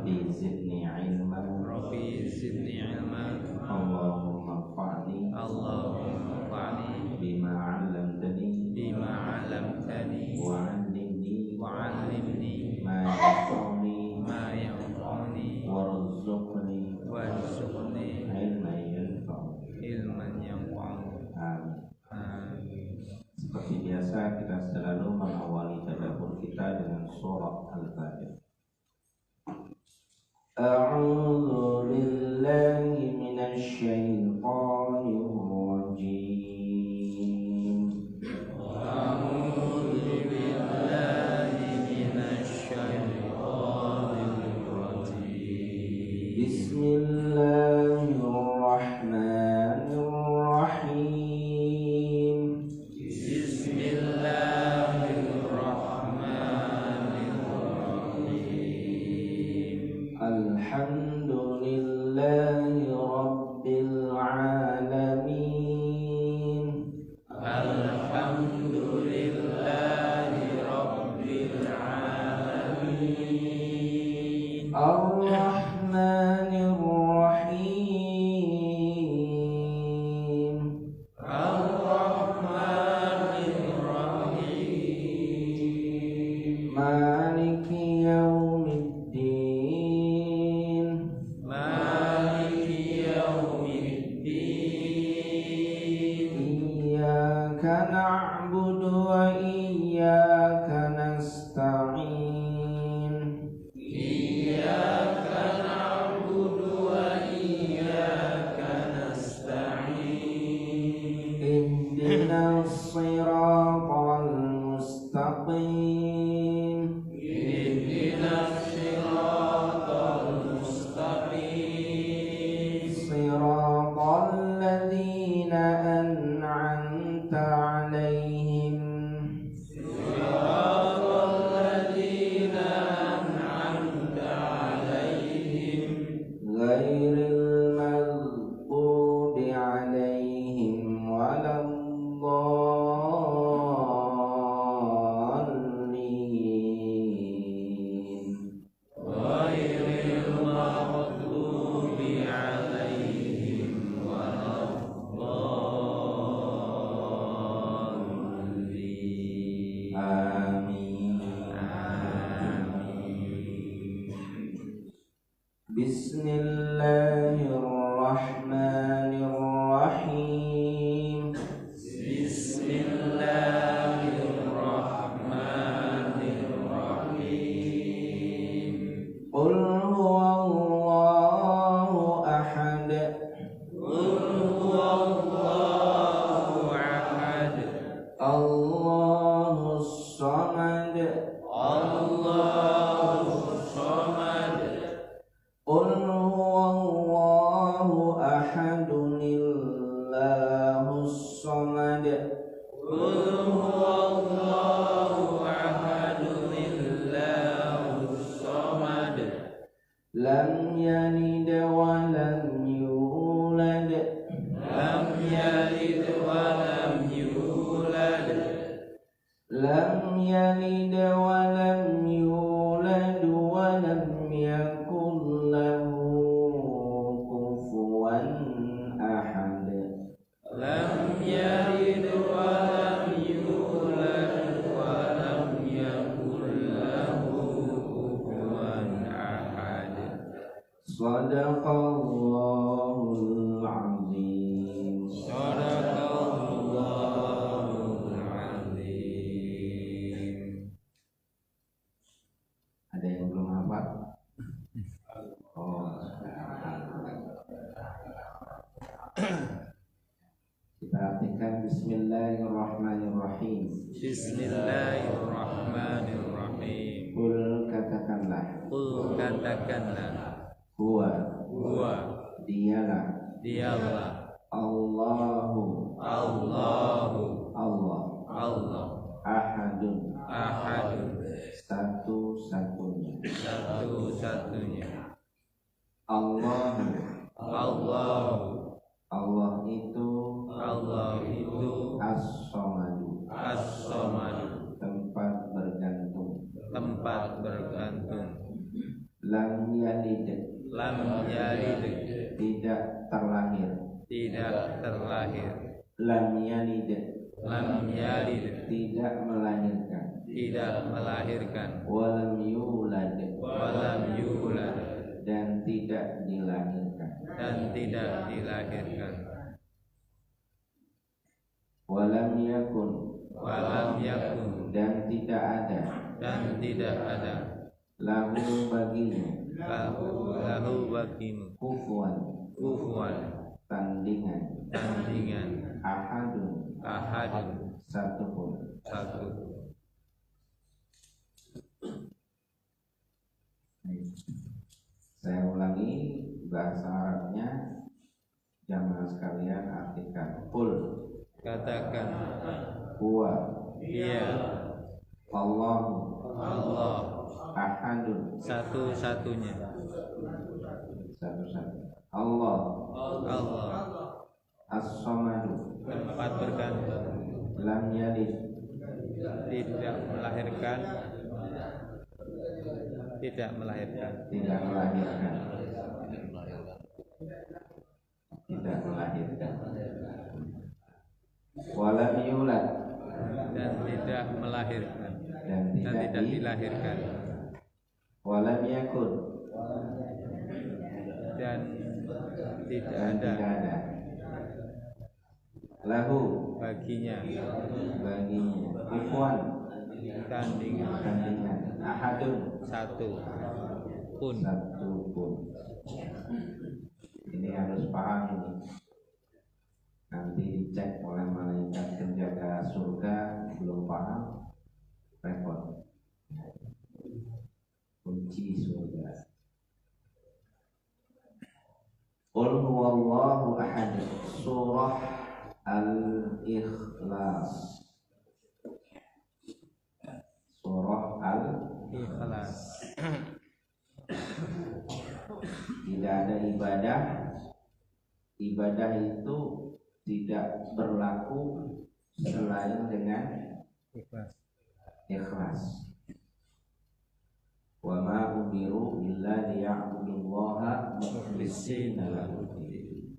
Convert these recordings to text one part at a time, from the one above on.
Rabbi zidni ilman Allahumma anfa'ni bima 'allamtani wa 'allimni ma yanfa'uni warzuqni ilman yanfa'uni. Amin. Seperti biasa kita selalu mengawali tadabbur kita dengan surah Al-Fatihah. A'udzu billahi minasy syaithanir rajim. A'udzu billahi minasy syaithanir rajim. Bismillahirrahmanirrahim. Alhamdulillahi Rabbil Alamin. Alhamdulillahi Rabbil Alamin. Ar-Rahmanir Rahim. Ar-Rahmanir Rahim. Maliki yaumiddin. Iyyaka na'budu wa iyyaka nasta'in. Ihdinas siratal mustaqim. Siratal ladzina an'amta 'alaihim. Ghairil maghdubi 'alaihim waladdallin. Amin. Bismillahirrahmanirrahim. Qul huwallahu ahad. Allahus samad. Qul huwallahu ahadunillahus samad. Lam yalid wa lam yulad. Lam yalid wa lam yulad wa lam yakul lahu kufuwan ahad. Shadaqallahul azim. Ada yang belum hafal? Oh. Kita artikan Bismillahirrahmanirrahim. Qul katakanlah. Huwa. Dialah. Allahu. Allah. Ahadun. Satu-satunya. Allah itu as-somadu. Tempat bergantung. Lam yalid, lam yalid, tidak terlahir. tidak terlahir, Lam yalid, lam yalid, tidak melahirkan. tidak melahirkan, Walam yulad, walam yulad, dan tidak dilahirkan. dan tidak dilahirkan, Walam yakun, walam yakun, dan tidak ada. dan tidak ada, Lahu baginya, lahu bagimu, kufuwan, kufuwan, tandingan. tandingan, Ahadun, ahadun, satu pun. satu. Saya ulangi bahasa Arabnya, jamaah sekalian artikan. Qul, Katakan, huwa, dia Allahu, Allah, ahadun, satu-satunya, satu-satu. Allah, Allah, as-samadu, tempat bergantung, lam yalid, tidak melahirkan, tidak melahirkan, tidak melahirkan. Tidak melahirkan. Walam yulad, dan tidak melahirkan, dan dan tidak dilahirkan, walam yakun, dan tidak dan ada tidak ada. Lahu, baginya baginya, kufuwan, tandingan, tandingan. Ahadun, satu pun. satu pun. Ini harus paham ini. Nanti dicek oleh malaikat penjaga surga, belum paham, repot. Kunci surga. Qul huwallahu ahad. Surah Al-Ikhlas. Surah Ikhlas. Tidak ada ibadah. Ibadah itu tidak berlaku selain dengan Ikhlas. ikhlas. Wa ma umiru illa liya'budullaha mukhlishina lahu-d-din.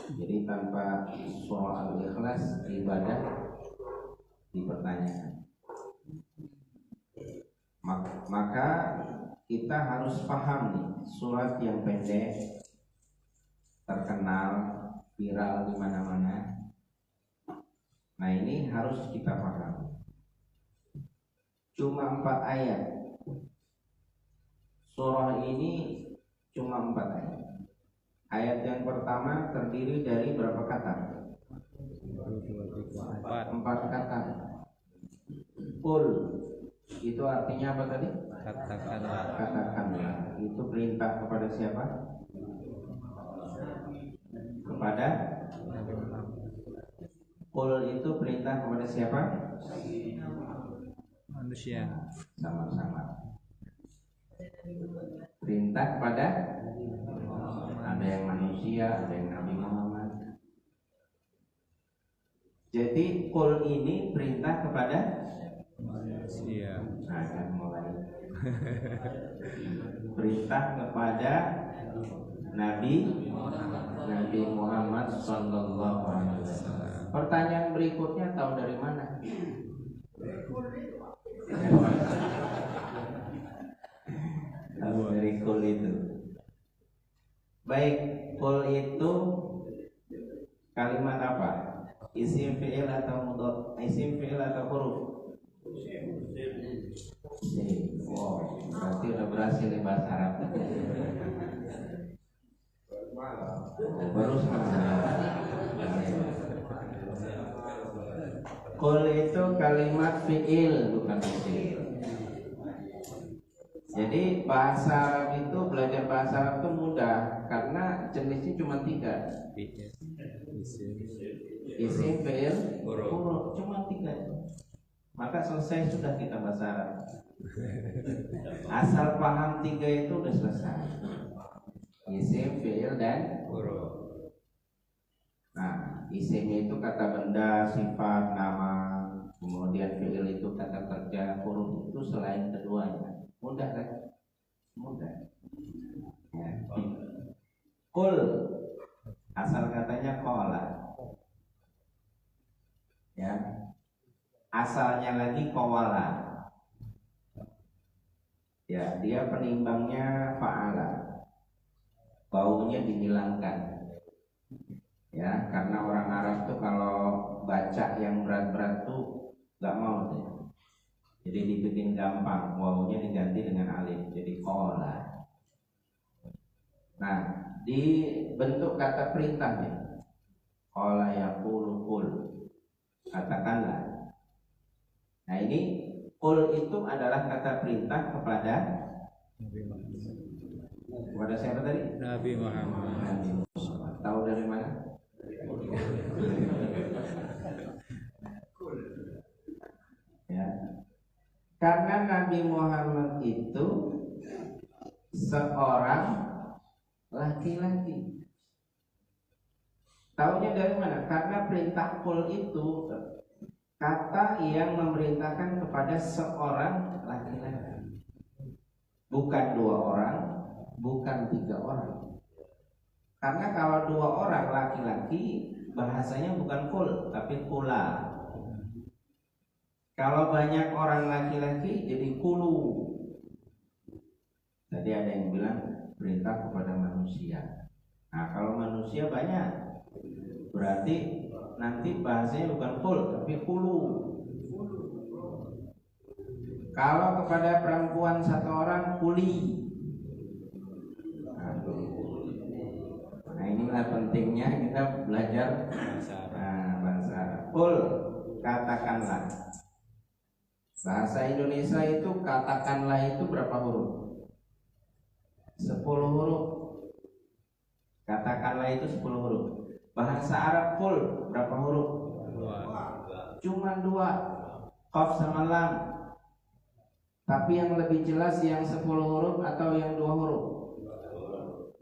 Jadi tanpa surah Al-Ikhlas ibadah dipertanyakan. Maka kita harus paham nih, surat yang pendek, terkenal, viral di mana-mana. Nah ini harus kita paham. Cuma 4 ayat. Surah ini cuma 4 ayat. Ayat yang pertama terdiri dari berapa kata? 4 kata. Qul itu artinya apa tadi? Katakanlah. Katakanlah. Itu perintah kepada siapa? Kepada Qul itu perintah kepada siapa? Manusia. Sama-sama. Perintah kepada ada yang manusia, ada yang Nabi Muhammad. Jadi Qul ini perintah kepada Manusia. nah kan mulai perintah kepada Nabi Muhammad sallallahu alaihi wasallam. Pertanyaan berikutnya tahu dari mana? Tahu dari Qul itu. Baik, Qul itu kalimat apa? Isim fi'il atau mudhaf? Isim fi'il atau huruf? Wow, berarti udah berhasil di bahasa Arab. Baru sekarang. Qul itu kalimat fi'il bukan isim. Jadi bahasa Arab itu, belajar bahasa Arab itu mudah karena jenisnya cuma 3. Isim, fi'il, huruf, cuma 3. Maka selesai sudah kita bahasa Arab. Asal paham 3 itu udah selesai. Isim, fi'il, dan Huruf. Nah, isim itu kata benda, sifat, nama. Kemudian fi'il itu kata kerja, huruf itu selain keduanya. Mudah kan? Mudah. Qul asal katanya qala. Ya. Asalnya lagi qawala. Ya, dia penimbangnya fa'ala. Baunya dihilangkan. Ya, karena orang Arab tuh kalau baca yang berat-berat tuh nggak mau deh. Jadi dibikin gampang, wawunya diganti dengan alif, jadi qala. Nah, dibentuk kata perintah nih. Qala yaqulu qul. Katakanlah. Nah, ini qul itu adalah kata perintah kepada siapa tadi? Nabi Muhammad. Nabi Muhammad. Tahu dari mana? Ya. Karena Nabi Muhammad itu seorang laki-laki. Taunya dari mana? Karena perintah qul itu kata yang memerintahkan kepada seorang laki-laki. Bukan 2 orang, bukan 3 orang. Karena kalau 2 orang laki-laki bahasanya bukan qul tapi qula. Kalau banyak orang laki-laki jadi qulu. Tadi ada yang bilang perintah kepada manusia. Nah, kalau manusia banyak berarti nanti bahasanya bukan qul tapi qulu. Kalau kepada perempuan 1 orang quli. Nah, inilah pentingnya kita belajar bahasa Arab. Qul, katakanlah. Bahasa Indonesia itu katakanlah itu berapa huruf? 10 huruf. Katakanlah itu 10 huruf. Bahasa Arab qul berapa huruf? 2. Cuma 2. Qaf sama lam. Tapi yang lebih jelas yang 10 huruf atau yang 2 huruf?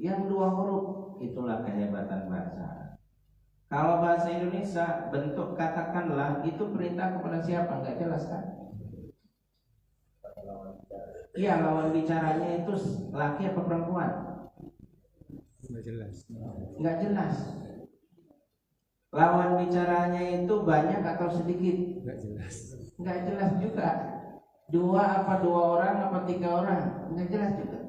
Yang 2 huruf. Itulah kehebatan bahasa Arab. Kalau bahasa Indonesia bentuk katakanlah itu perintah kepada siapa? Enggak jelas kan? Iya, lawan bicaranya itu laki apa perempuan? Enggak jelas. Enggak jelas. Lawan bicaranya itu banyak atau sedikit? Enggak jelas. Enggak jelas juga. 2 apa 2 orang apa 3 orang? Enggak jelas juga.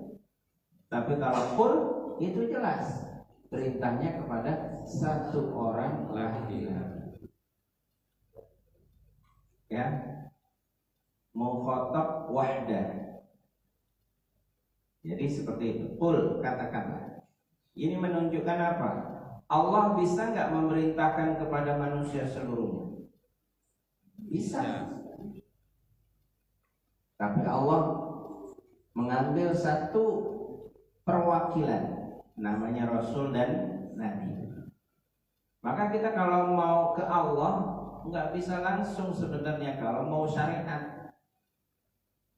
Tapi kalau qul itu jelas. Perintahnya kepada 1 orang laki-laki. Ya. Mukhatab wahdah. Jadi seperti itu. Qul, katakanlah. Ini menunjukkan apa? Allah bisa nggak memerintahkan kepada manusia seluruhnya? Bisa. Tapi Allah mengambil 1 perwakilan, namanya Rasul dan Nabi. Maka kita kalau mau ke Allah nggak bisa langsung sebenarnya. Kalau mau syariat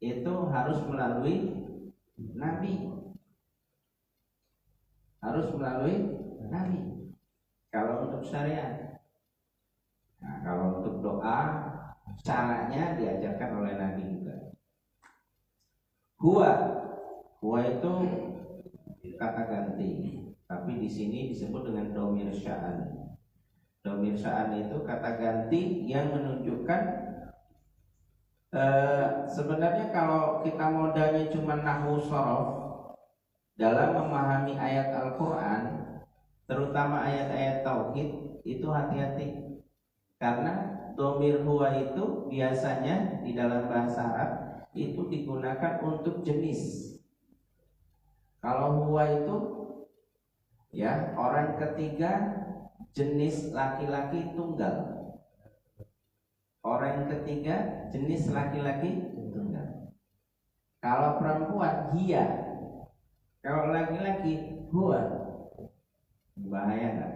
itu harus melalui Nabi. Harus melalui Nabi. Kalau untuk syariat. Nah, kalau untuk doa caranya diajarkan oleh Nabi juga. Huwa itu kata ganti, tapi di sini disebut dengan dhamir sya'an. Dhamir sya'an itu kata ganti yang menunjukkan sebenarnya kalau kita modalnya cuma nahwu shorof dalam memahami ayat Al-Quran, terutama ayat-ayat tauhid, itu hati-hati. Karena dhamir huwa itu biasanya di dalam bahasa Arab itu digunakan untuk jenis. Kalau huwa itu ya orang ketiga jenis laki-laki tunggal. Orang ketiga jenis laki-laki tunggal. Kalau perempuan hiya. Kalau laki-laki huwa. Bahaya enggak?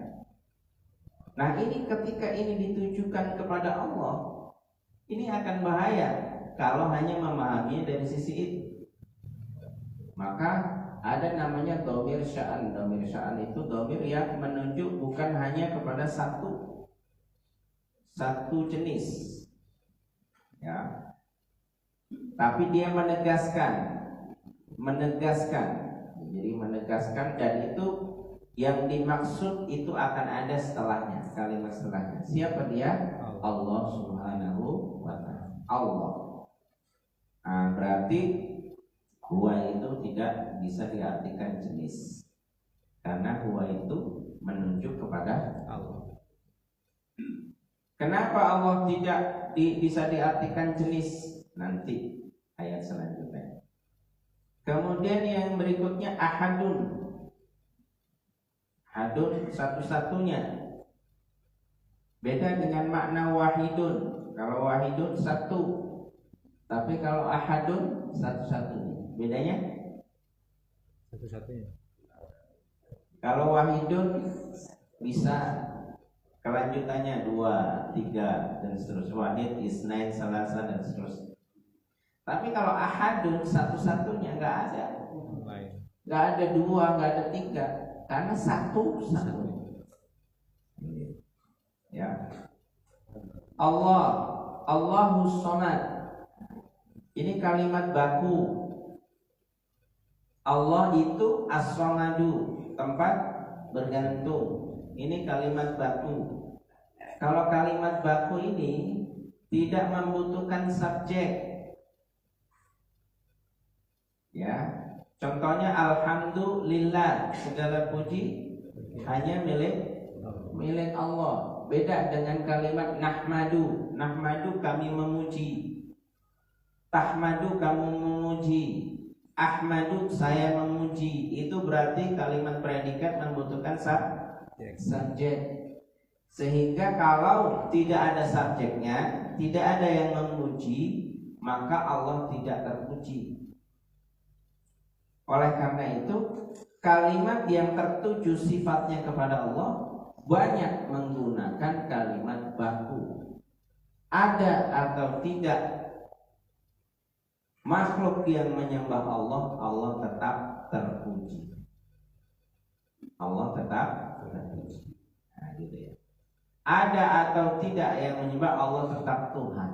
Nah, ini ketika ini ditujukan kepada Allah, ini akan bahaya kalau hanya memahami dari sisi itu. Maka ada namanya dhamir sya'an. Dhamir sya'an itu dhamir yang menunjuk bukan hanya kepada satu jenis. Ya. Tapi dia menegaskan. Jadi menegaskan, dan itu Yang dimaksud itu akan ada setelahnya, kalimat setelahnya. Siapa dia? Allah Subhanahu wa ta'ala. Allah. Nah, berarti huwa itu tidak bisa diartikan jenis, karena huwa itu menunjuk kepada Allah. Kenapa Allah tidak bisa diartikan jenis? Nanti ayat selanjutnya. Kemudian yang berikutnya ahadun. Ahadun satu-satunya. Beda dengan makna wahidun. Kalau wahidun satu, tapi kalau ahadun satu-satunya. Bedanya? Satu-satunya. Kalau wahidun bisa kelanjutannya 2, 3 dan seterusnya. Wahid, isnain, salasa dan seterusnya. Tapi kalau ahadun satu-satunya, nggak ada. Nggak ada 2, nggak ada 3, karena satu. Ya. Allahus Somad. Ini kalimat baku. Allah itu as-somadu, tempat bergantung. Ini kalimat baku. Kalau kalimat baku ini tidak membutuhkan subjek. Ya, contohnya alhamdulillah, segala puji hanya milik Allah. Beda dengan kalimat nahmadu. Nahmadu, kami memuji. Tahmadu, kamu memuji. Ahmadu, saya memuji. Itu berarti kalimat predikat membutuhkan subjek. Sehingga kalau tidak ada subjeknya, tidak ada yang memuji, maka Allah tidak terpuji. Oleh karena itu, kalimat yang tertuju sifatnya kepada Allah banyak menggunakan kalimat baku. Ada atau tidak makhluk yang menyembah Allah, Allah tetap terpuji. Allah tetap terpuji. Nah, gitu ya. Ada atau tidak yang menyembah, Allah tetap Tuhan.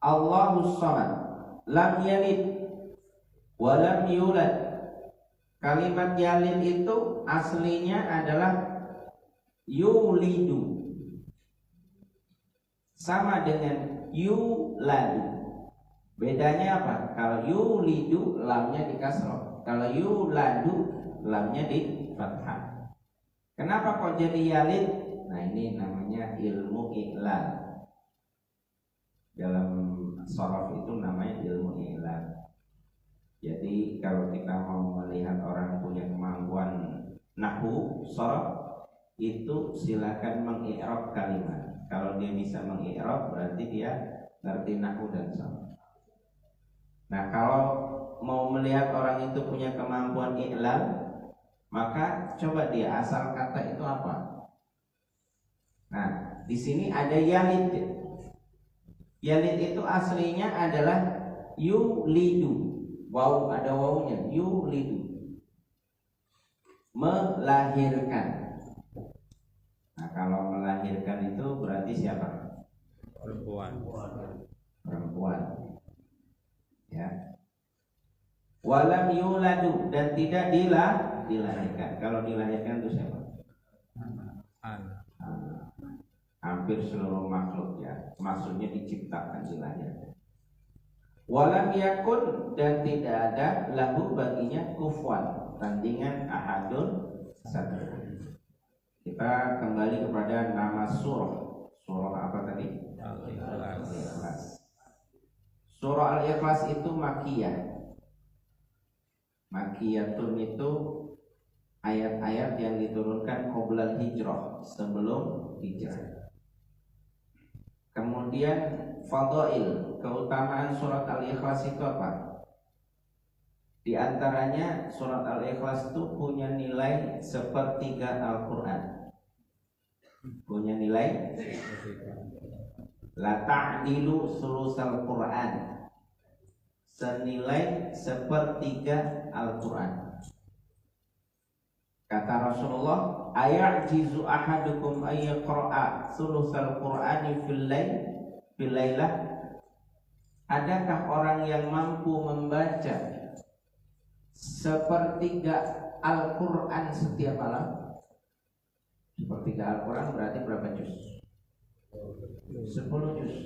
Allahus Samad, lam yalid walam yulad. Kalimat yalid itu aslinya adalah yulidu, sama dengan yuladu. Bedanya apa? Kalau yulidu lamnya di kasroh, kalau yuladu lamnya di fathah. Kenapa kok jadi yalid? Nah, ini namanya ilmu i'lal. Dalam shorof itu namanya ilmu i'lal. Jadi kalau kita mau melihat orang punya kemampuan nahwu, shorof, itu silakan mengi'rab kalimat. Kalau dia bisa mengi'rab, berarti dia ngerti nahwu dan shorof. Nah, kalau mau melihat orang itu punya kemampuan i'lal, maka coba dia asal kata itu apa. Nah, di sini ada yalid. Yalid itu aslinya adalah yulidu. Waw, ada wawunya, yulidu, melahirkan. Nah, kalau melahirkan itu berarti siapa? Perempuan. Ya. Walam yuladu, dan tidak dilahirkan. Kalau dilahirkan itu siapa? Hampir seluruh makhluk, ya. Maksudnya diciptakan, dilahirkan. Walam yakun, dan tidak ada lahu baginya kufuwan, tandingan ahadun satu. Kita kembali kepada nama surah. Surah apa tadi? Al-Ikhlas. Surah Al-Ikhlas itu makiyah. Makiyatun itu ayat-ayat yang diturunkan qoblal hijrah, sebelum hijrah. Kemudian fadail, keutamaan surat Al-Ikhlas itu apa? Di antaranya surat Al-Ikhlas itu punya nilai sepertiga Al-Quran. Punya nilai la ta'dilu sulusal Quran, senilai sepertiga Al-Quran. Kata Rasulullah, ayajizu ahadukum ayyaqra'a sulusal Qur'ani fil lailah. Adakah orang yang mampu membaca sepertiga Al-Quran setiap malam. Sepertiga Al-Quran berarti berapa juz? 10 juz.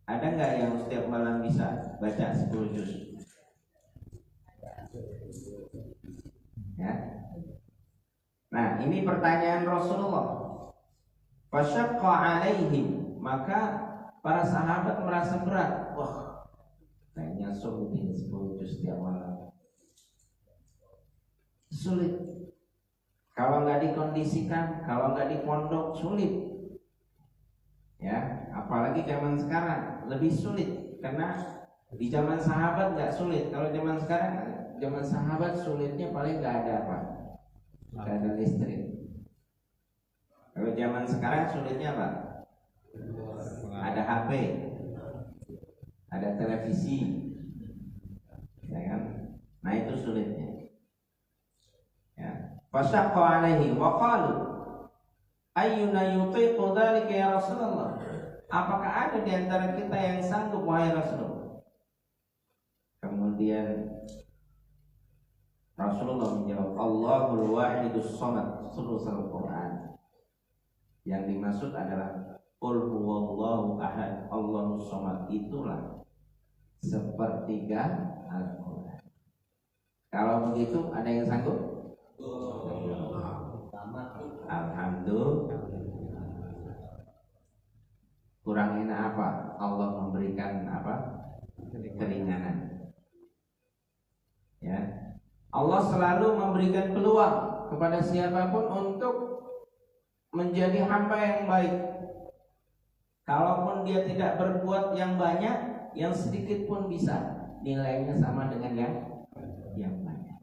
Ada nggak yang setiap malam bisa baca 10 juz? Ya. Nah, ini pertanyaan Rasulullah. Fasyaqqa alaihim, maka para sahabat merasa berat. Wah, kayaknya sulit ini 10 juz setiap malam. Sulit. Kalau nggak dikondisikan, kalau nggak di pondok, sulit. Ya, apalagi zaman sekarang lebih sulit karena di zaman sahabat nggak sulit. Kalau zaman sekarang, zaman sahabat sulitnya paling nggak ada apa? Nggak ada listrik. Kalau zaman sekarang sulitnya apa? Ada HP, ada televisi, ya kan? Nah itu sulitnya. Ya. Fasyaqqa alaihi wa qalu ayyuna yutiqu dzalika ya Rasulullah. Apakah ada di antara kita yang sanggup wahai Rasulullah? Kemudian Rasulullah menjawab, Allahul wahidus samad, sulusul Quran. Yang dimaksud adalah Qul huwallahu ahad, Allahus samad, itulah sepertiga Al-Quran. Kalau begitu ada yang sanggup? Alhamdulillah. Kurang enak apa? Allah memberikan apa? Keringanan. Ya. Allah selalu memberikan peluang kepada siapapun untuk menjadi hamba yang baik. Kalaupun dia tidak berbuat yang banyak, yang sedikit pun bisa nilainya sama dengan yang banyak.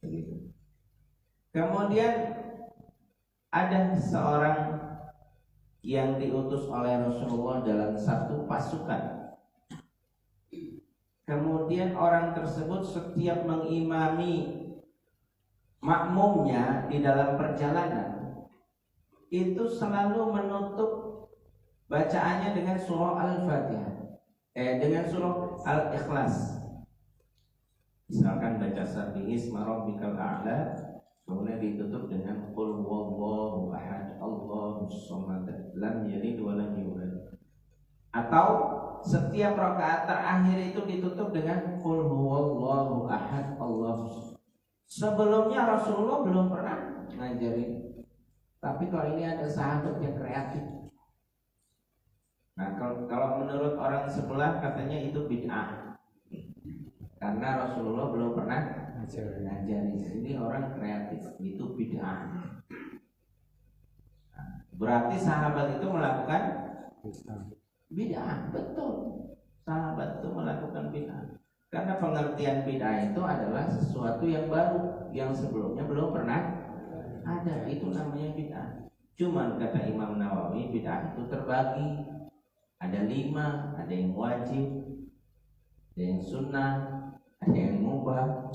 Begitu. Kemudian ada seorang yang diutus oleh Rasulullah dalam satu pasukan. Kemudian orang tersebut setiap mengimami makmumnya di dalam perjalanan itu selalu menutup bacaannya dengan surah Al-Fatihah, dengan surah Al-Ikhlas. Misalkan baca Sabbihisma rabbikal a'la, kemudian ditutup dengan Qul huwallahu ahad, Allahus samad, lam yalid wa lam yulad. Atau setiap rakaat terakhir itu ditutup dengan Qul huwallahu ahad, Allahus. Sebelumnya Rasulullah belum pernah ngajarin. Tapi kalau ini ada sahabat yang kreatif. Nah, kalau menurut orang sebelah katanya itu bid'ah. Karena Rasulullah belum pernah ngajarin. Ini orang kreatif, itu bid'ah. Berarti sahabat itu melakukan bid'ah, betul. Sahabat itu melakukan bid'ah. Karena pengertian bid'ah itu adalah sesuatu yang baru, yang sebelumnya belum pernah ada. Itu namanya bid'ah. Cuman kata Imam Nawawi, bid'ah itu terbagi. Ada 5, ada yang wajib, ada yang sunnah, ada yang mubah,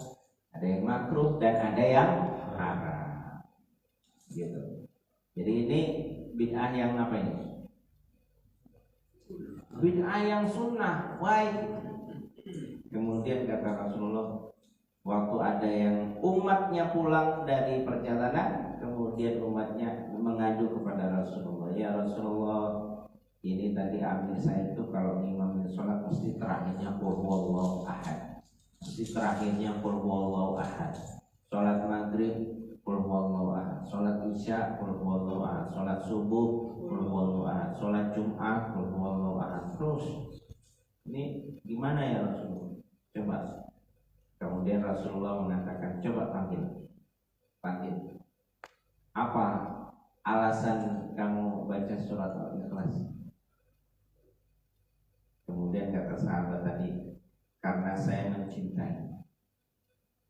ada yang makruh, dan ada yang haram. Gitu. Jadi ini bid'ah yang apa ini? Bid'ah yang sunnah, wajib. Kemudian kata Rasulullah, waktu ada yang umatnya pulang dari perjalanan, kemudian umatnya mengadu kepada Rasulullah, ya Rasulullah, ini tadi amir saya itu kalau imam sholat mesti terakhirnya Qul huwallahu ahad, mesti terakhirnya Qul huwallahu ahad. Sholat maghrib Qul huwallahu ahad, sholat isya Qul huwallahu ahad, sholat subuh Qul huwallahu ahad, sholat Jumat Qul huwallahu ahad. Terus ini gimana ya Rasulullah? Coba. Kemudian Rasulullah mengatakan, coba panggil. Apa alasan kamu baca surat Al-Ikhlas? Kemudian kata sahabat tadi, karena saya mencintai.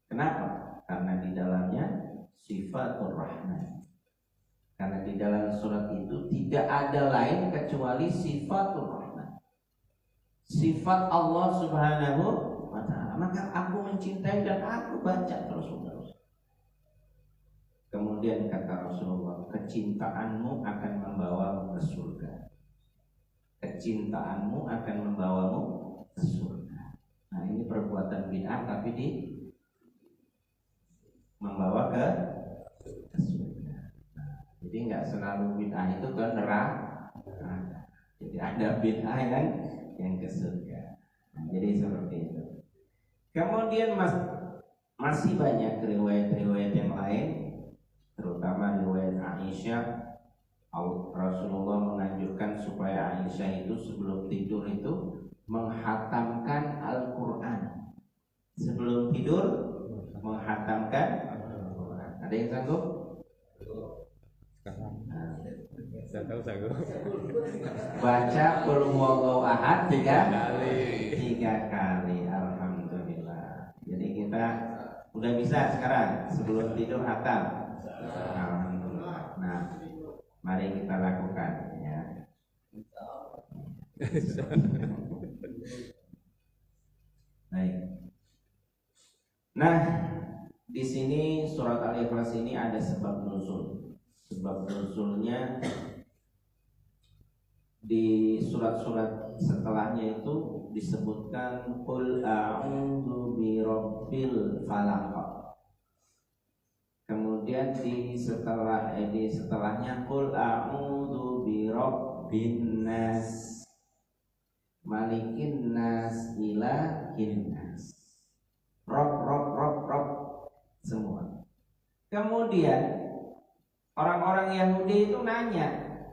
Kenapa? Karena di dalamnya sifatur rahman. Karena di dalam surat itu tidak ada lain kecuali sifatur rahman, sifat Allah Subhanahu wa ta'ala. Maka aku mencintai dan aku baca terus-menerus. Kemudian kata Rasulullah, kecintaanmu akan membawamu ke surga. Kecintaanmu akan membawamu ke surga. Nah ini perbuatan bid'ah tapi membawa ke surga. Jadi nggak selalu bid'ah itu ke neraka. Jadi ada bid'ah yang ke surga. Nah, jadi seperti itu. Kemudian masih banyak riwayat-riwayat yang lain, terutama riwayat Aisyah. Rasulullah menganjurkan supaya Aisyah itu sebelum tidur itu menghatamkan Al-Quran. Sebelum tidur menghatamkan Al-Quran. Ada yang sanggup? Saya tahu sanggup. Baca Qul huwallahu ahad 3 kali. Alhamdulillah. Jadi kita udah bisa sekarang sebelum tidur hatam. Alhamdulillah. Nah, mari kita lakukan ya. Baik. Nah, di sini surat Al-Ikhlas ini ada sebab nuzul. Sebab nuzulnya di surat-surat setelahnya itu disebutkan qul a'udzu birabbil falaq. Kemudian di setelahnya qul a'udzu birabbin nas malikin nas ilahin nas. Rob semua. Kemudian orang-orang Yahudi itu nanya,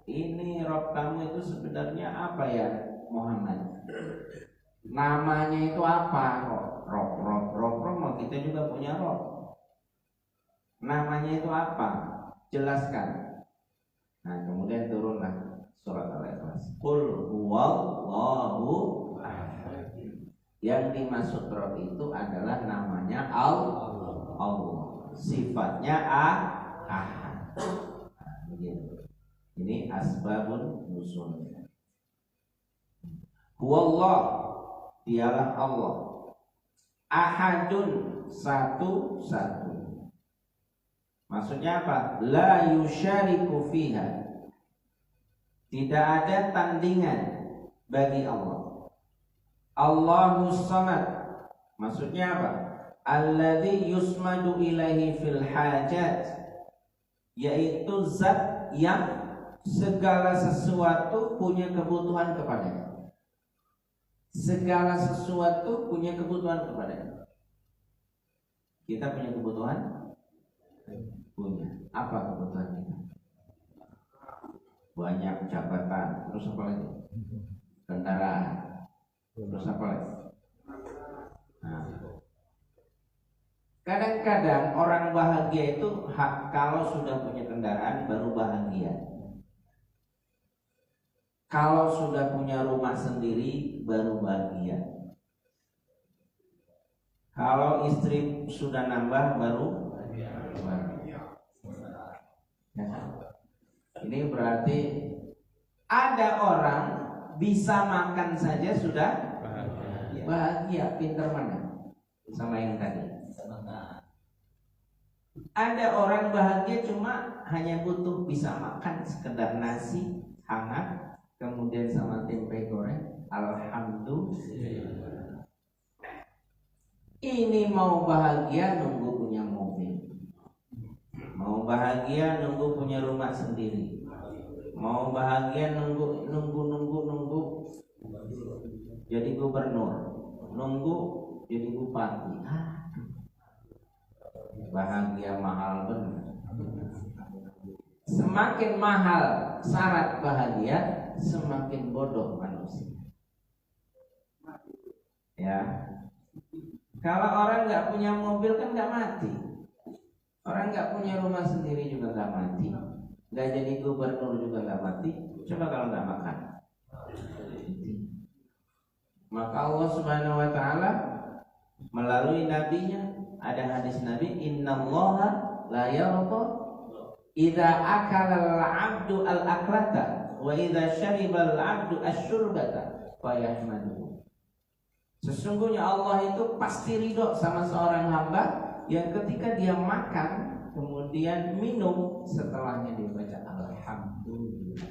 ini Rob kamu itu sebenarnya apa ya Muhammad? Namanya itu apa? Rob, kita juga punya Rob. Namanya itu apa? Jelaskan. Nah, kemudian turunlah surat Al-Ikhlas. Qul huwallahu ahad. Yang dimaksud Rob itu adalah namanya Allah. Sifatnya ahad. Nah, begitu. Ini asbabun nuzul. Huwallah, dialah Allah. Ahadun, satu. Maksudnya apa? La yusyariku fiha. Tidak ada tandingan bagi Allah. Allahus samad. Maksudnya apa? Alladzi yusmadu ilaihi fil hajat. Yaitu zat yang segala sesuatu punya kebutuhan kepadanya. Segala sesuatu punya kebutuhan kepadanya. Kita punya kebutuhan? Punya. Apa kebutuhan kita? Banyak jabatan, terus apa lagi? Kendaraan, terus apa lagi? Nah, kadang-kadang orang bahagia itu kalau sudah punya kendaraan baru bahagia. Kalau sudah punya rumah sendiri baru bahagia. Kalau istri sudah nambah baru bahagia. Ini berarti ada orang bisa makan saja sudah bahagia. Pinter mana? Sama yang tadi. Ada orang bahagia cuma hanya butuh bisa makan sekedar nasi hangat, kemudian sama tempe goreng. Alhamdulillah. Ini mau bahagia nunggu punya mobil. Mau bahagia nunggu punya rumah sendiri. Mau bahagia nunggu jadi gubernur, nunggu jadi bupati. Bahagia mahal benar. Semakin mahal syarat bahagia, semakin bodoh manusia. Ya. Kalau orang nggak punya mobil kan nggak mati. Orang nggak punya rumah sendiri juga nggak mati, nggak jadi gubernur juga nggak mati. Coba kalau nggak makan. Maka Allah Subhanahu Wa Taala melalui nabinya ada hadis Nabi, Innallaha la yarda idza akala al-'abdu al-aklata wa idza syariba al-'abdu asy-syurbata fayahmaduhu. Sesungguhnya Allah itu pasti ridho sama seorang hamba yang ketika dia makan kemudian minum setelahnya dia baca alhamdulillah.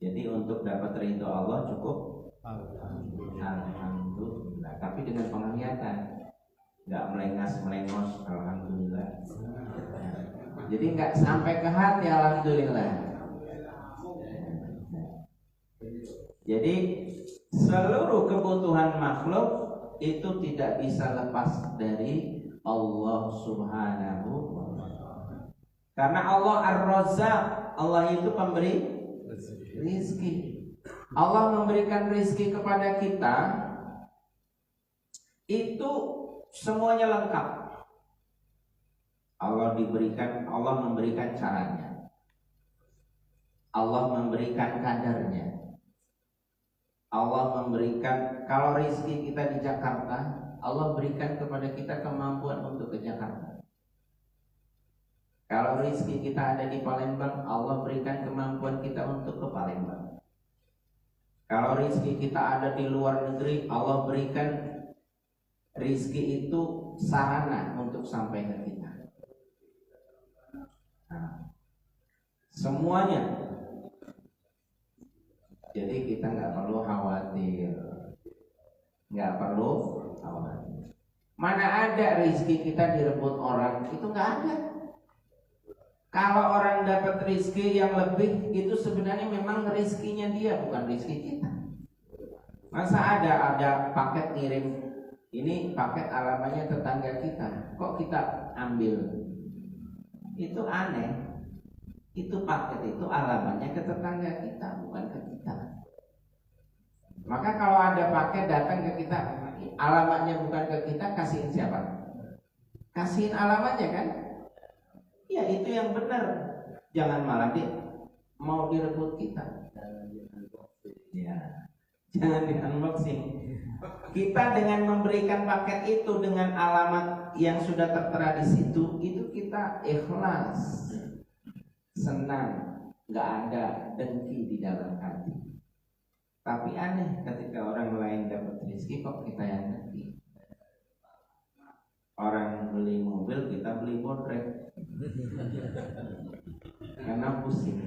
Jadi untuk dapat ridho Allah cukup Alhamdulillah. Tapi dengan penghayatan, nggak melengos, alhamdulillah. Jadi nggak sampai ke hati, alhamdulillah. Jadi seluruh kebutuhan makhluk itu tidak bisa lepas dari Allah Subhanahu wa ta'ala. Karena Allah Ar-Razzaq, Allah itu pemberi rizki. Allah memberikan rizki kepada kita itu semuanya lengkap. Allah memberikan caranya. Allah memberikan kadarnya. Allah memberikan, kalau rizki kita di Jakarta, Allah berikan kepada kita kemampuan untuk ke Jakarta. Kalau rizki kita ada di Palembang, Allah berikan kemampuan kita untuk ke Palembang. Kalau rizki kita ada di luar negeri, Allah berikan rizki itu sarana untuk sampai ke kita. Nah, semuanya. Jadi kita nggak perlu khawatir. Mana ada rizki kita direbut orang, itu nggak ada. Kalau orang dapat rizki yang lebih, itu sebenarnya memang rizkinya dia, bukan rizki kita. Masa ada paket ngirim, ini paket alamatnya tetangga kita, kok kita ambil? Itu aneh. Itu paket itu alamatnya ke tetangga kita, bukan ke kita. Maka kalau ada paket datang ke kita, alamatnya bukan ke kita, kasihin siapa? Kasihin alamatnya kan? Ya itu yang benar. Jangan malah mau direbut kita. Ya, jangan di unboxing. Kita dengan memberikan paket itu dengan alamat yang sudah tertera di situ, itu kita ikhlas, senang, nggak ada dengki di dalam hati. Tapi aneh ketika orang lain dapat rezeki kok kita yang dengki. Orang beli mobil, kita beli portret. Karena pusing.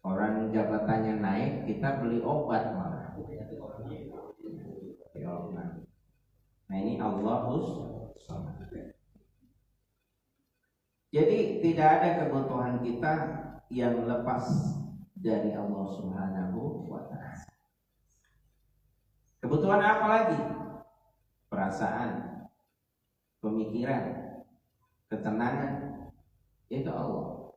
Orang jabatannya naik, kita beli obat malah. Nah ini Allahus. Jadi tidak ada kebutuhan kita yang lepas dari Allah Subhanahu wa ta'ala. Kebutuhan apa lagi? Perasaan, pemikiran, ketenangan, itu Allah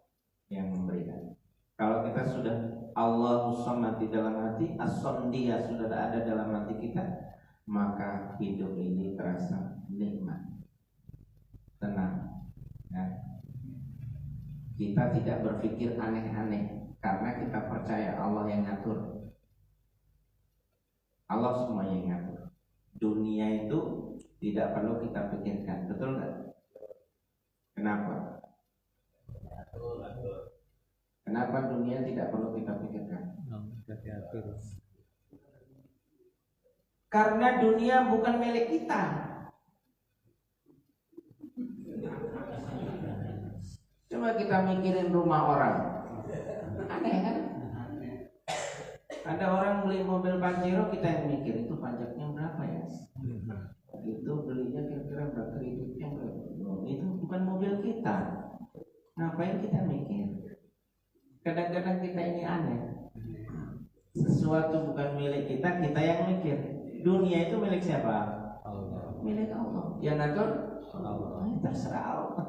yang memberikan. Kalau kita sudah Allahus Samad di dalam hati, As-Sondiyah sudah ada dalam hati kita, maka hidup ini terasa nikmat, tenang. Ya. Kita tidak berpikir aneh-aneh karena kita percaya Allah yang ngatur. Allah semuanya yang ngatur. Dunia itu tidak perlu kita pikirkan, betul nggak? Kenapa? Kenapa dunia tidak perlu kita pikirkan? Karena dunia bukan milik kita. Coba kita mikirin rumah orang. Aneh kan? Ada orang beli mobil Pajero, kita yang mikir itu pajaknya berapa ya? Itu belinya kira-kira berapa, kreditnya berapa? Itu bukan mobil kita. Ngapain kita mikir? Kadang-kadang kita ini aneh. Sesuatu bukan milik kita, kita yang mikir. Dunia itu milik siapa? Allah. Milik Allah. Ya ngatur Allah. Terserah Allah.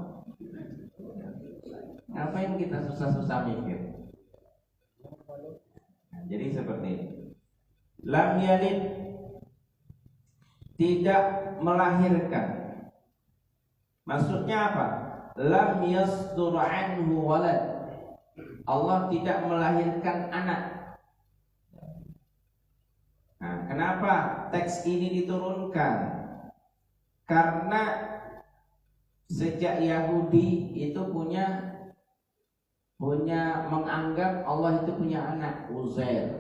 Ngapain kita susah-susah mikir? Nah, jadi seperti ini. Lam yalid, tidak melahirkan. Maksudnya apa? Lam yasdur anhu walad. Allah tidak melahirkan anak. Nah, kenapa teks ini diturunkan? Karena sejak Yahudi itu punya menganggap Allah itu punya anak, Uzair.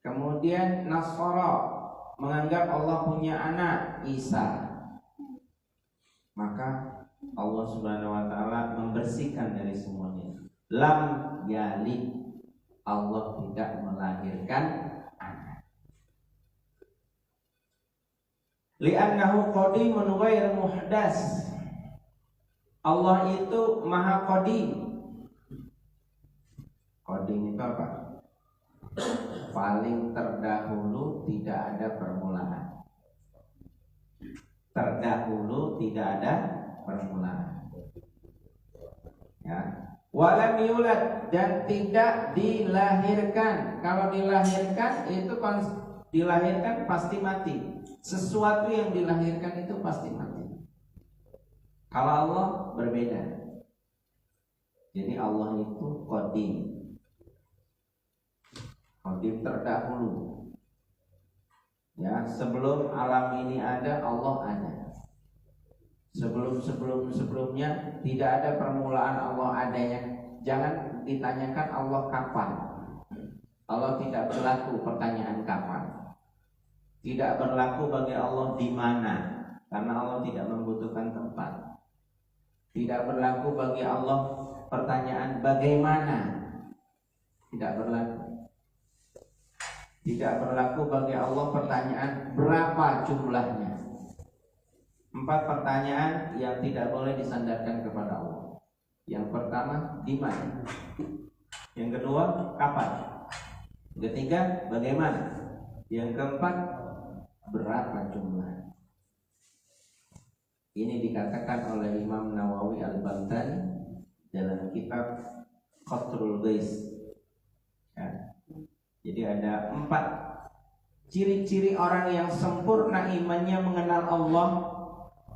Kemudian Nasara menganggap Allah punya anak, Isa. Maka Allah Subhanahu wa ta'ala membersihkan dari semuanya. Lam yalid, Allah tidak melahirkan anak. Li'annahu qadimun ghair muhdas. Allah itu maha qadim. Qadim itu apa? Paling terdahulu, tidak ada permulaan. Terdahulu, tidak ada permulaan. Ya. Walam yulad, dan tidak dilahirkan. Kalau dilahirkan itu dilahirkan pasti mati. Sesuatu yang dilahirkan itu pasti mati. Kalau Allah berbeda. Jadi Allah itu qadim. Qadim terdahulu. Ya, sebelum alam ini ada, Allah ada. Sebelumnya tidak ada permulaan Allah adanya. Jangan ditanyakan Allah kapan. Allah tidak berlaku pertanyaan kapan. Tidak berlaku bagi Allah di mana, karena Allah tidak membutuhkan tempat. Tidak berlaku bagi Allah pertanyaan bagaimana. Tidak berlaku. Tidak berlaku bagi Allah pertanyaan berapa jumlahnya. 4 pertanyaan yang tidak boleh disandarkan kepada Allah. Yang pertama, di mana? Yang kedua, kapan? Yang ketiga, bagaimana? Yang keempat, berapa jumlah? Ini dikatakan oleh Imam Nawawi Al-Baghdadi dalam kitab Qatrul Ghais. Ya. Jadi ada 4 ciri-ciri orang yang sempurna imannya mengenal Allah.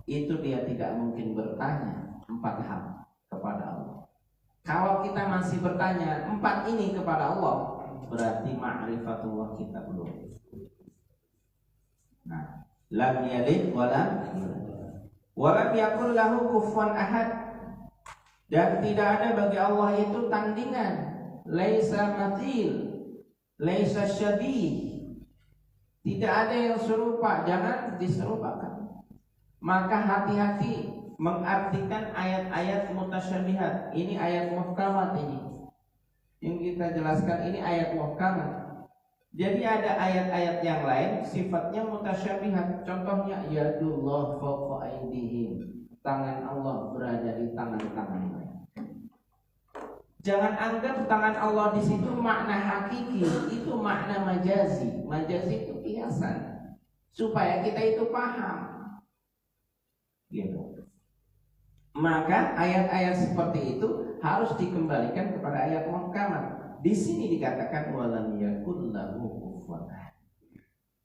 Itu dia tidak mungkin bertanya 4 hal kepada Allah. Kalau kita masih bertanya 4 ini kepada Allah, berarti ma'rifatullah kita belum. Nah, lam yalid walam yakul lahu kufuwan ahad, dan tidak ada bagi Allah itu tandingan. Laisa mathil, laisa syabih. Tidak ada yang serupa, jangan diserupakan. Maka hati-hati mengartikan ayat-ayat mutasyabihat. Ini ayat muhkamat ini. Yang kita jelaskan ini ayat muhkamat. Jadi ada ayat-ayat yang lain sifatnya mutasyabihat. Contohnya yadullah fawqa aydihim. Tangan Allah berada di tangan-tangan mereka. Jangan anggap tangan Allah di situ makna hakiki, itu makna majazi. Majazi itu kiasan. Supaya kita itu paham. Gitu. Maka ayat-ayat seperti itu harus dikembalikan kepada ayat muhkamat. Di sini dikatakan walam yakul lahu kufuwan ahad.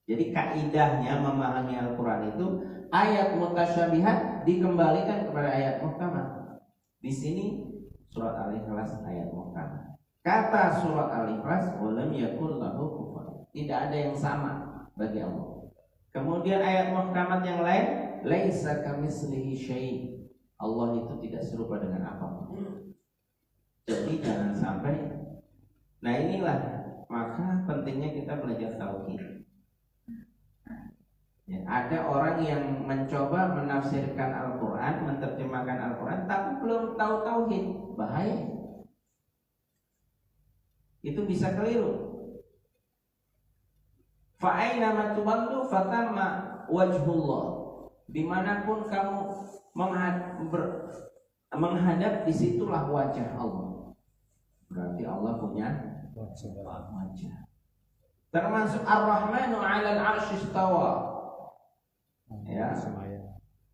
Jadi kaidahnya memahami Al-Qur'an itu ayat mutasyabihat dikembalikan kepada ayat muhkamat. Di sini surat Al-Ikhlas ayat muhkamat. Kata surat Al-Ikhlas walam yakul lahu kufuwan. Tidak ada yang sama bagi Allah. Kemudian ayat muhkamat yang lain, laisa kamitslihi syai'. Allah itu tidak serupa dengan apapun. Jadi jangan sampai. Nah inilah maka pentingnya kita belajar tauhid. Ya, ada orang yang mencoba menafsirkan Al-Quran, menerjemahkan Al-Quran, tapi belum tahu tauhid, bahaya. Itu bisa keliru. Fa'aina ma tuwallu fatamma wajhullah. Dimanapun kamu menghadap, disitulah wajah Allah. Berarti Allah punya wajah. Termasuk Ar-Rahmanu 'alal 'arsy istawa. Ya.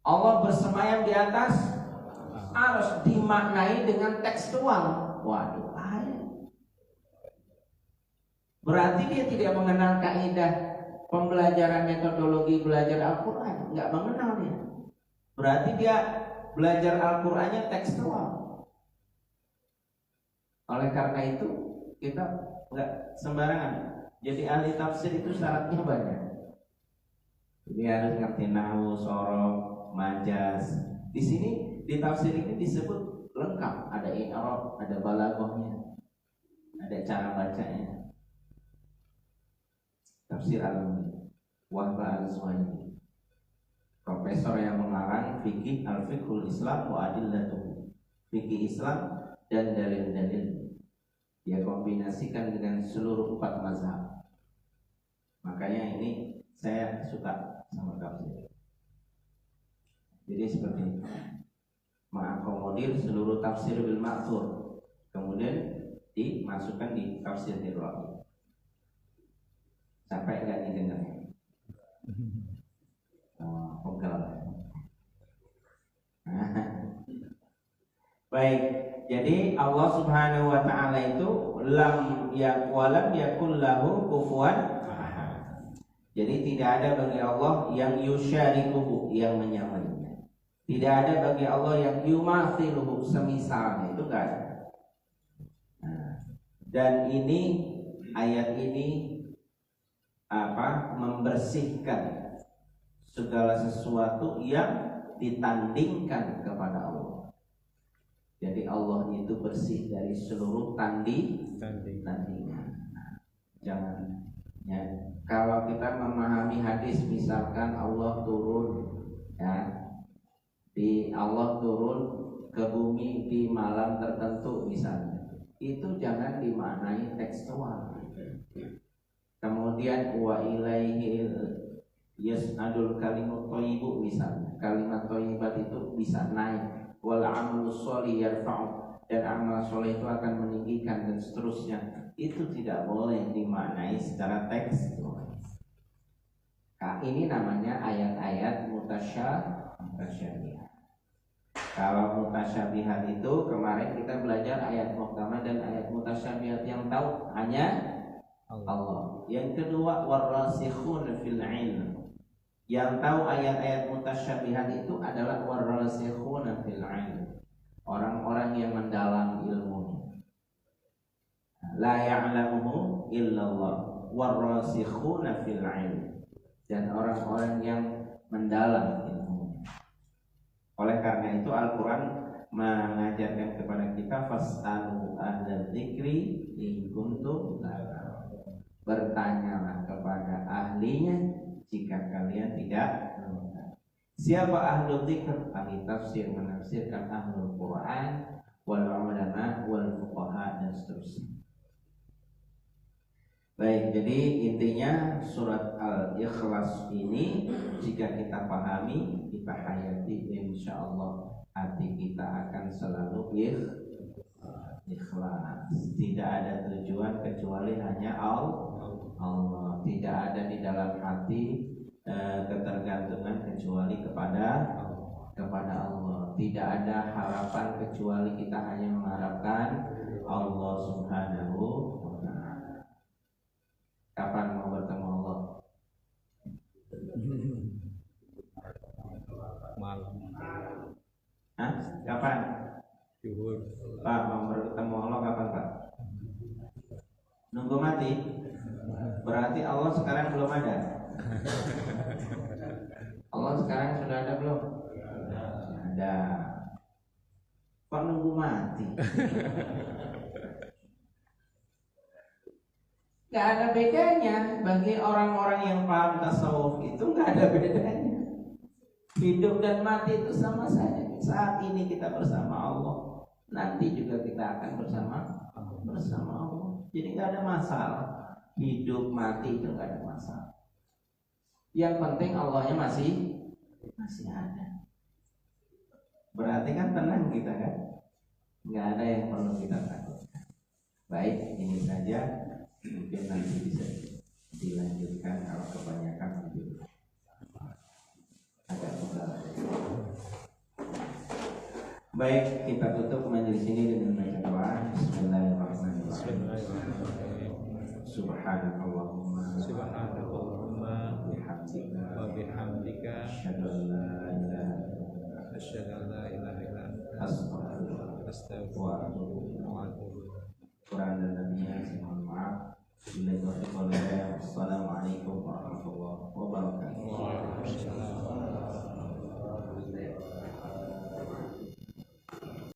Allah bersemayam di atas arsy, dimaknai dengan tekstual. Waduh, ayat. Berarti dia tidak mengenal kaidah pembelajaran metodologi belajar Al-Quran, nggak mengenal dia. Berarti dia belajar Al-Qurannya tekstual. Oleh karena itu kita nggak sembarangan. Jadi ahli tafsir itu syaratnya banyak. Jadi harus ngerti nahwu, sorof, majaz. Di sini di tafsir ini disebut lengkap. Ada i'rab, ada balaghahnya, ada cara bacanya. Tafsir Al-Muni Wahba Al-Suhaimi, profesor yang mengarang fikih Al-Fiqhul Islam wa Adillatuh, fikih Islam dan dalil-dalil. dia kombinasikan dengan seluruh 4 mazhab. Makanya ini saya suka sama tafsir. Jadi seperti itu, mengakomodir seluruh tafsir bil ma'thur, kemudian dimasukkan di tafsir Ar-Ra'i. Sampai enggak didengarnya. Penggal. Baik, jadi Allah Subhanahu wa taala itu lam yakul lahu kufuwan ahad. Jadi tidak ada bagi Allah yang yusyarikuhu, yang menyamainya. Tidak ada bagi Allah yang yumathiluhu, semisalnya, itu enggak ada. Dan ini ayat ini membersihkan segala sesuatu yang ditandingkan kepada Allah. Jadi Allah itu bersih dari seluruh tandingan. Jangan ya, kalau kita memahami hadis misalkan Allah turun Allah turun ke bumi di malam tertentu misalnya, itu jangan dimaknai tekstual. Kemudian wa ilaihi yas'adul kalimut thayyibu misalnya, kalimat thayyibat itu bisa naik, wal amalus sholih yarfa'u, dan amal soleh itu akan meninggikan, dan seterusnya. Itu tidak boleh dimaknai secara tekstual. Nah, ini namanya ayat-ayat mutasyabihat. Kalau mutasyabihat itu kemarin kita belajar ayat muhkamah dan ayat mutasyabihat, yang tahu hanya Allah. Yang kedua, warasikhun fil ilm. Yang tahu ayat-ayat mutasyabihat itu adalah warasikhun fil ilm, orang-orang yang mendalam ilmunya. La ya'lamuhu illallah, warasikhun fil ilm, dan orang-orang yang mendalam ilmunya. Oleh karena itu Al-Quran mengajarkan kepada kita fas'alu ahlal dzikri in kuntum la ta'lamun. Bertanyalah kepada ahlinya jika kalian tidak tahu. Siapa ahlul dzikr? Ahli tafsir menafsirkan, ahlul Quran, wal ulama, wal fuqaha, dan seterusnya. Baik, jadi intinya surat Al-Ikhlas ini jika kita pahami, kita hayati, insyaallah hati kita akan selalu ikhlas. Tidak ada tujuan kecuali hanya Allah. Tidak ada di dalam hati ketergantungan kecuali kepada Allah. Tidak ada harapan kecuali kita hanya mengharapkan Allah Subhanahu wa ta'ala. Kapan mau bertemu Allah? Malam. Kapan? Zuhur. Pak, mau bertemu Allah kapan, Pak? Nunggu mati? Berarti Allah sekarang belum ada. Allah sekarang sudah ada belum? Ada. Kok nunggu mati? Gak ada bedanya. Bagi orang-orang yang paham tasawuf itu gak ada bedanya. Hidup dan mati itu sama saja. Saat ini kita bersama Allah, nanti juga kita akan bersama Allah. Jadi gak ada masalah. Hidup mati itu gak ada masalah. Yang penting Allahnya masih ada. Berarti kan tenang kita kan? Gak ada yang perlu kita takutkan. Baik, ini saja. Mungkin nanti bisa dilanjutkan kalau kebanyakan nanti agak susah. Baik, kita tutup majelis ini dengan baca doa. Bismillahirrahmanirrahim. Subhanakallahumma bihamdika asyhadu an la ilaha illa anta astaghfiruka wa atubu ilaik. Kurang dan lebihnya saya mohon maaf. Bila